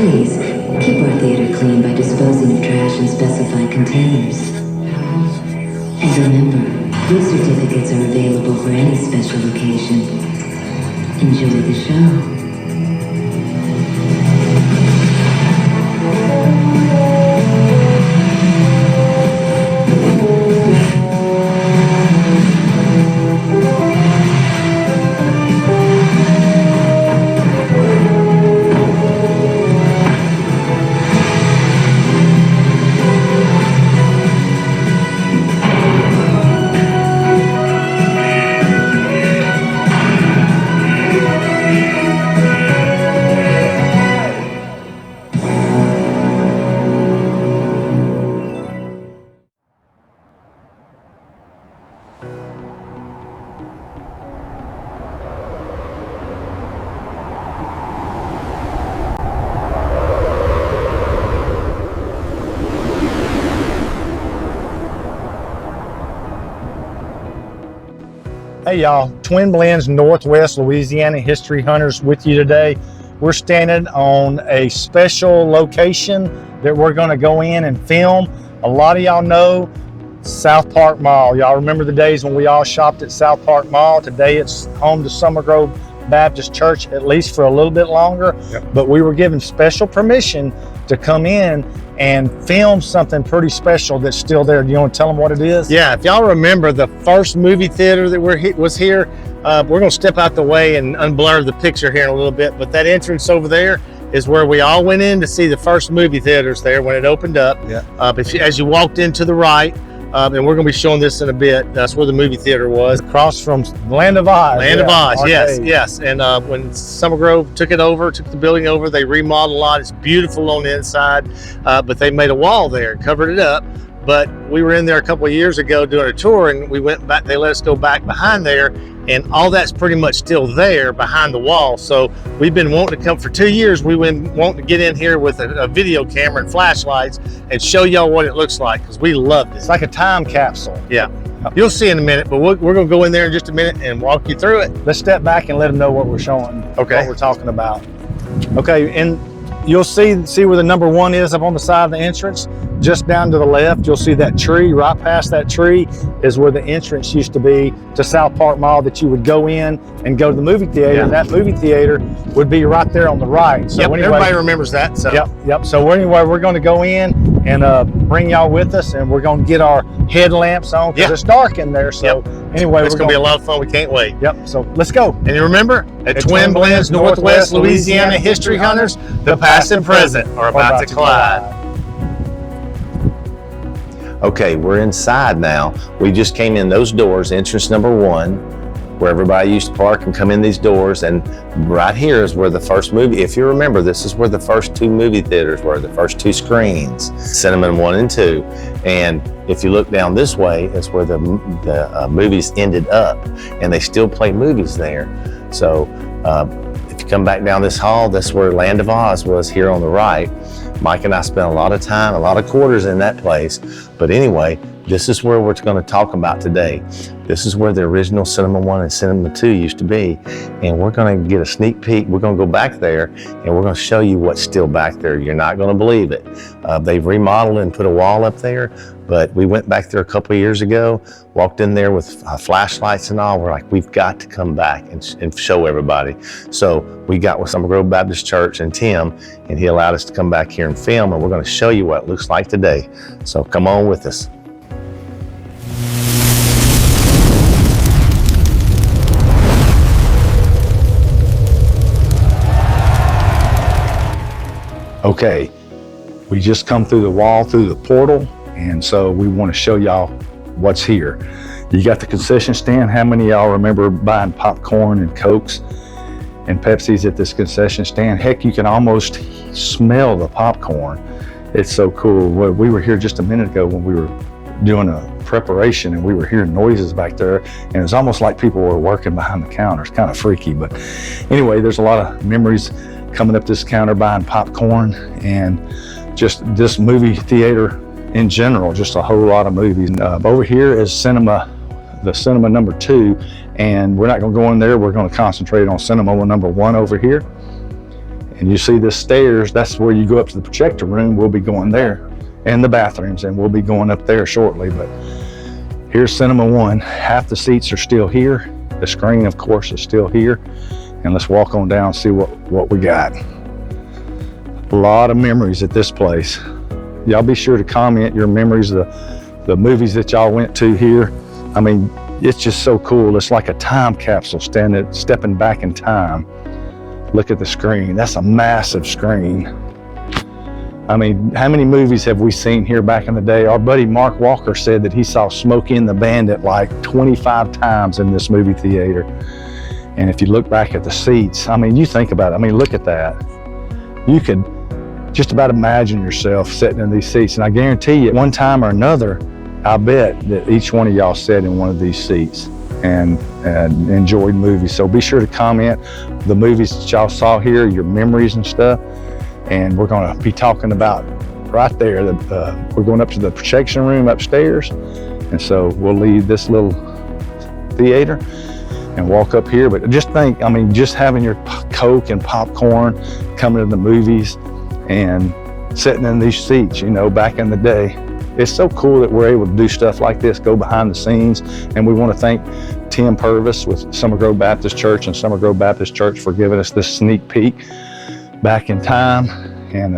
Please, keep our theater clean by disposing of trash in specified containers. And remember, gift certificates are available for any special occasion. Enjoy the show. Hey y'all, Twin Blends Northwest Louisiana History Hunters with you today. We're standing on a special location that we're going to go in and film. A lot of y'all know South Park Mall. Y'all remember the days when we all shopped at South Park Mall. Today it's home to Summer Grove Baptist Church, at least for a little bit longer. Yep. But we were given special permission to come in and film something pretty special that's still there. Do you want to tell them what it is? Yeah, if y'all remember the first movie theater that was here, we're going to step out the way and unblur the picture here in a little bit, but that entrance over there is where we all went in to see the first movie theaters there when it opened up. Yeah. As you walked into the right, and we're going to be showing this in a bit, that's where the movie theater was. Across from Land of Oz. Land of Oz, yes. And when Summer Grove took the building over, they remodeled a lot. It's beautiful on the inside, but they made a wall there and covered it up. But we were in there a couple of years ago doing a tour, and we went back, they let us go back behind there, and all that's pretty much still there behind the wall. So we've been wanting to come for 2 years. We've been wanting to get in here with a video camera and flashlights and show y'all what it looks like, because we loved it. It's like a time capsule. Yeah. You'll see in a minute, but we're going to go in there in just a minute and walk you through it. Let's step back and let them know what we're showing, okay, what we're talking about. Okay, and you'll see where the number 1 is up on the side of the entrance. Just down to the left, you'll see that tree. Right past that tree is where the entrance used to be to South Park Mall, that you would go in and go to the movie theater. Yeah. That movie theater would be right there on the right. So anyway, everybody remembers that. So. Yep. So anyway, we're going to go in and bring y'all with us, and we're going to get our headlamps on, because it's dark in there. So anyway, it's going to be a lot of fun. We can't wait. Yep. So let's go. And you remember, at Twin Blends Northwest Louisiana History Hunters, the past and present are about to collide. Okay, we're inside now. We just came in those doors, entrance number 1, where everybody used to park and come in these doors. And right here is where the first movie, if you remember, this is where the first 2 movie theaters were, the first 2 screens, Cinnamon 1 and 2. And if you look down this way, it's where the movies ended up, and they still play movies there. So if you come back down this hall, that's where Land of Oz was here on the right. Mike and I spent a lot of time, a lot of quarters in that place. But anyway, this is where we're going to talk about today. This is where the original Cinema 1 and Cinema 2 used to be. And we're going to get a sneak peek. We're going to go back there, and we're going to show you what's still back there. You're not going to believe it. They've remodeled and put a wall up there, but we went back there a couple of years ago, walked in there with flashlights and all. We're like, we've got to come back and show everybody. So we got with Summer Grove Baptist Church and Tim, and he allowed us to come back here and film, and we're going to show you what it looks like today. So come on with us. Okay, we just come through the wall, through the portal, and so we want to show y'all what's here. You got the concession stand. How many of y'all remember buying popcorn and Cokes and Pepsis at this concession stand? Heck, you can almost smell the popcorn. It's so cool. We were here just a minute ago when we were doing a preparation, and we were hearing noises back there, and it was almost like people were working behind the counter. It's kind of freaky, but anyway, there's a lot of memories coming up this counter buying popcorn, and just this movie theater in general, just a whole lot of movies. Over here is the cinema number 2, and we're not going to go in there. We're going to concentrate on cinema number 1 over here. And you see the stairs, that's where you go up to the projector room. We'll be going there, and the bathrooms, and we'll be going up there shortly. But here's Cinema 1. Half the seats are still here. The screen, of course, is still here. And let's walk on down and see what we got. A lot of memories at this place. Y'all be sure to comment your memories of the movies that y'all went to here. I mean, it's just so cool. It's like a time capsule stepping back in time. Look at the screen. That's a massive screen. I mean, how many movies have we seen here back in the day? Our buddy Mark Walker said that he saw Smokey and the Bandit like 25 times in this movie theater. And if you look back at the seats, I mean, you think about it. I mean, look at that. You could just about imagine yourself sitting in these seats. And I guarantee you, one time or another, I bet that each one of y'all sat in one of these seats and enjoyed movies. So be sure to comment the movies that y'all saw here, your memories and stuff. And we're gonna be talking about right there, we're going up to the projection room upstairs. And so we'll leave this little theater and walk up here. But just think, I mean, just having your Coke and popcorn, coming to the movies and sitting in these seats, you know, back in the day. It's so cool that we're able to do stuff like this, go behind the scenes. And we want to thank Tim Purvis with Summer Grove Baptist Church and Summer Grove Baptist Church for giving us this sneak peek back in time. And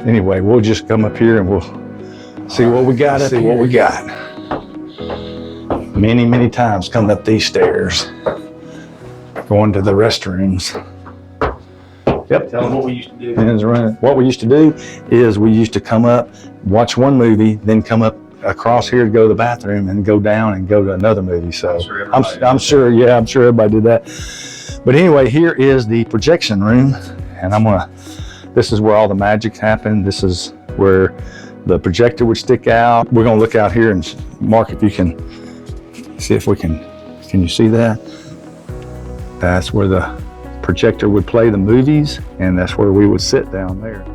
anyway, we'll just come up here and we'll see what we got. See what we got. Many, many times coming up these stairs, going to the restrooms. Yep. Tell them what we used to do. What we used to do is we used to come up, watch one movie, then come up across here to go to the bathroom and go down and go to another movie. So I'm sure everybody did that. But anyway, here is the projection room, and this is where all the magic happened. This is where the projector would stick out. We're gonna look out here and Mark, if you can see if we can you see that? That's where the projector would play the movies, and that's where we would sit down there.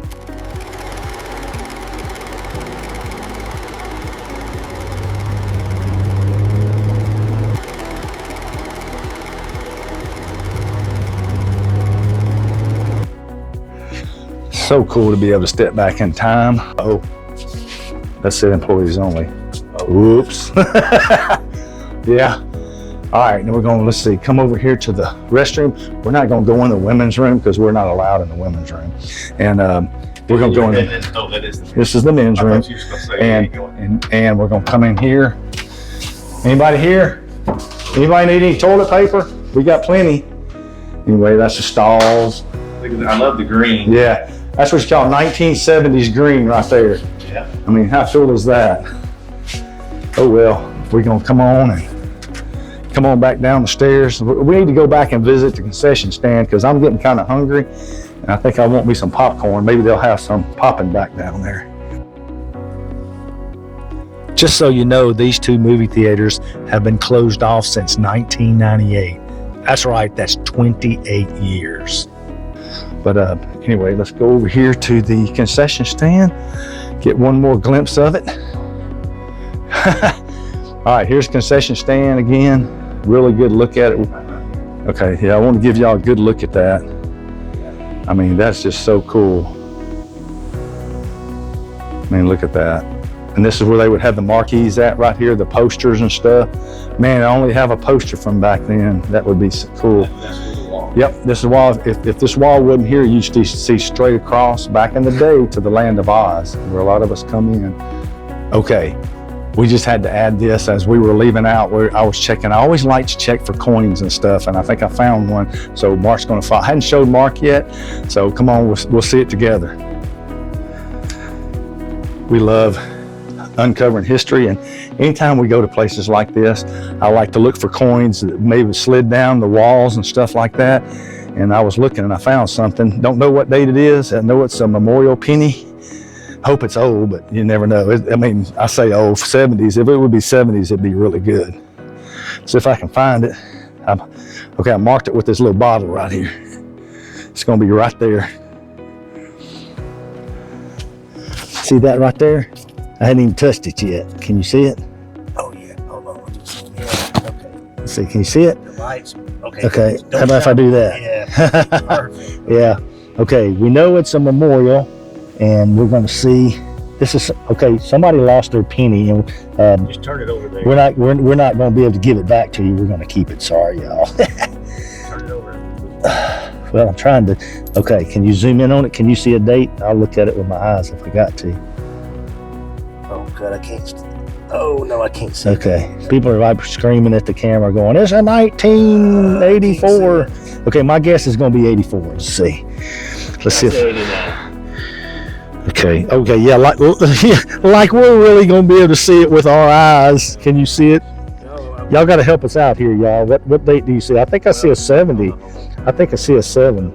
So cool to be able to step back in time. Oh, that said employees only. Whoops. Yeah. All right, now we're going, let's see, come over here to the restroom. We're not going to go in the women's room because we're not allowed in the women's room. And we're going to go in. This is the men's room. And we're going to come in here. Anybody here? Anybody need any toilet paper? We got plenty. Anyway, that's the stalls. I love the green. Yeah, that's what you call 1970s green right there. Yeah. I mean, how cool is that? Oh well, we're going to come on back down the stairs. We need to go back and visit the concession stand because I'm getting kind of hungry, and I think I want me some popcorn. Maybe they'll have some popping back down there. Just so you know, these two movie theaters have been closed off since 1998. That's right, that's 28 years. But anyway, let's go over here to the concession stand, get one more glimpse of it. All right, here's concession stand again. Really good look at it. Okay, yeah, I want to give y'all a good look at that. I mean, that's just so cool. I mean, look at that. And this is where they would have the marquees at right here, the posters and stuff. Man, I only have a poster from back then. That would be so cool. Yep, this is wall. If this wall wasn't here, you used to see straight across back in the day to the land of Oz, where a lot of us come in. Okay. We just had to add this as we were leaving out, where I was checking. I always like to check for coins and stuff, and I think I found one. So Mark's going to follow. I hadn't showed Mark yet, so come on, we'll see it together. We love uncovering history, and anytime we go to places like this, I like to look for coins that maybe slid down the walls and stuff like that. And I was looking and I found something. Don't know what date it is. I know it's a memorial penny. Hope it's old, but you never know. I mean, I say old, 70s. If it would be 70s, it'd be really good. So if I can find it, okay, I marked it with this little bottle right here. It's gonna be right there. See that right there? I hadn't even touched it yet. Can you see it? Oh yeah, hold on. Yeah, okay. Let's see, can you see it? The lights. Okay. Okay, Don't how about if I do that? Yeah. Perfect. Yeah. Okay, we know it's a memorial, and we're going to see. This is okay. Somebody lost their penny, and Just turn it over there. we're not going to be able to give it back to you. We're going to keep it. Sorry, y'all. Turn it over. Well, I'm trying to. Okay, can you zoom in on it? Can you see a date? I'll look at it with my eyes if I got to. Oh God, I can't. Oh no, I can't see. Okay, people are like screaming at the camera, going, "It's a 1984." Okay, my guess is going to be 84. Let's see. Let's see. Okay. Okay. Yeah. Like we're really gonna be able to see it with our eyes. Can you see it? Y'all got to help us out here, y'all. What date do you see? I think I see a 70. I think I see a 7.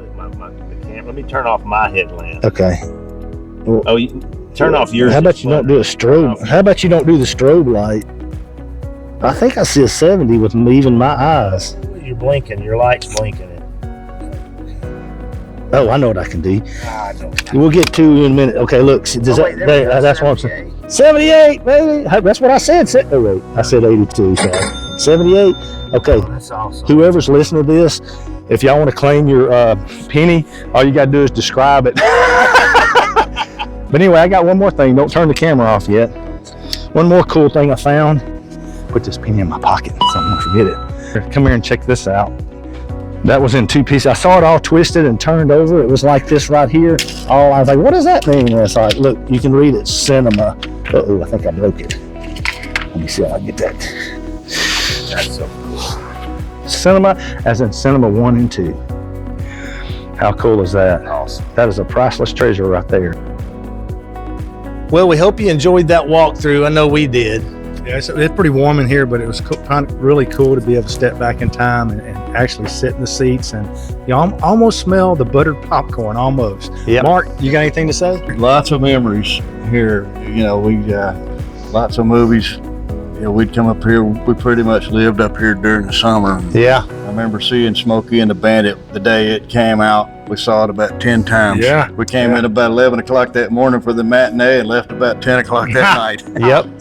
Let me turn off my headlamp. Okay. Oh, you turn off yours. How about you don't do a strobe? How about you don't do the strobe light? I think I see a 70 with even my eyes. You're blinking. Your light's blinking. Oh, I know what I can do. I don't. We'll get to in a minute. Okay, look. Does Oh, wait, there we go. that's what I'm saying. 78, baby. That's what I said. Oh, wait. I said 82. Sorry. 78. Okay. That's awesome. Whoever's listening to this, if y'all want to claim your penny, all you got to do is describe it. But anyway, I got one more thing. Don't turn the camera off yet. One more cool thing I found. Put this penny in my pocket so I'm going to forget it. Come here and check this out. That was in 2 pieces. I saw it all twisted and turned over. It was like this right here. I was like, what does that mean? And it's like, look, you can read it, cinema. Uh-oh, I think I broke it. Let me see how I get that. That's so cool. Cinema, as in cinema 1 and 2. How cool is that? Awesome. That is a priceless treasure right there. Well, we hope you enjoyed that walkthrough. I know we did. Yeah, it's pretty warm in here, but it was really cool to be able to step back in time and actually sit in the seats, and you almost smell the buttered popcorn, almost. Yeah. Mark, you got anything to say? Lots of memories here. You know, we lots of movies. You know, we'd come up here. We pretty much lived up here during the summer. Yeah. I remember seeing Smokey and the Bandit the day it came out. We saw it about 10 times. Yeah. We came in about 11 o'clock that morning for the matinee and left about 10 o'clock that night.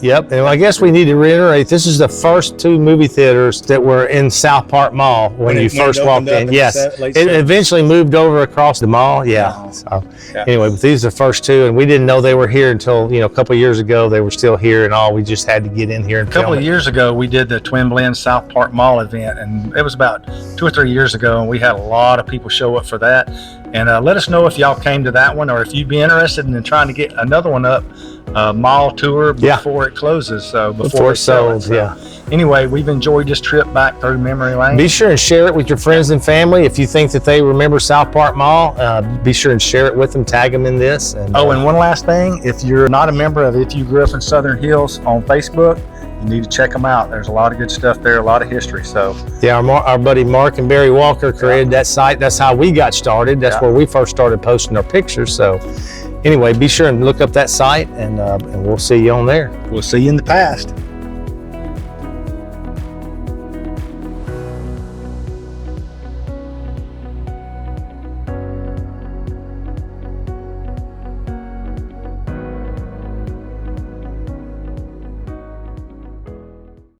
Yep. And I guess we need to reiterate, this is the first 2 movie theaters that were in South Park Mall when you first walked in. Yes. It eventually moved over across the mall. Yeah. So anyway, but these are the first 2, and we didn't know they were here until, a couple of years ago. They were still here and all. We just had to get in here and A couple film of it. years ago, we did the Twin Blend South Park Mall event, and it was about 2 or 3 years ago, and we had a lot of people show up for that. And let us know if y'all came to that one, or if you'd be interested in trying to get another one up, mall tour before it closes. So before it's sold. yeah. Anyway, we've enjoyed this trip back through memory lane. Be sure and share it with your friends and family. If you think that they remember South Park Mall, be sure and share it with them. Tag them in this. And, and one last thing, if you're not a member of If You Grew Up in Southern Hills on Facebook, you need to check them out. There's a lot of good stuff there, a lot of history. So yeah, our buddy Mark and Barry Walker created that site. That's how we got started. That's where we first started posting our pictures. So anyway, be sure and look up that site, and we'll see you on there. we'll see you in the past.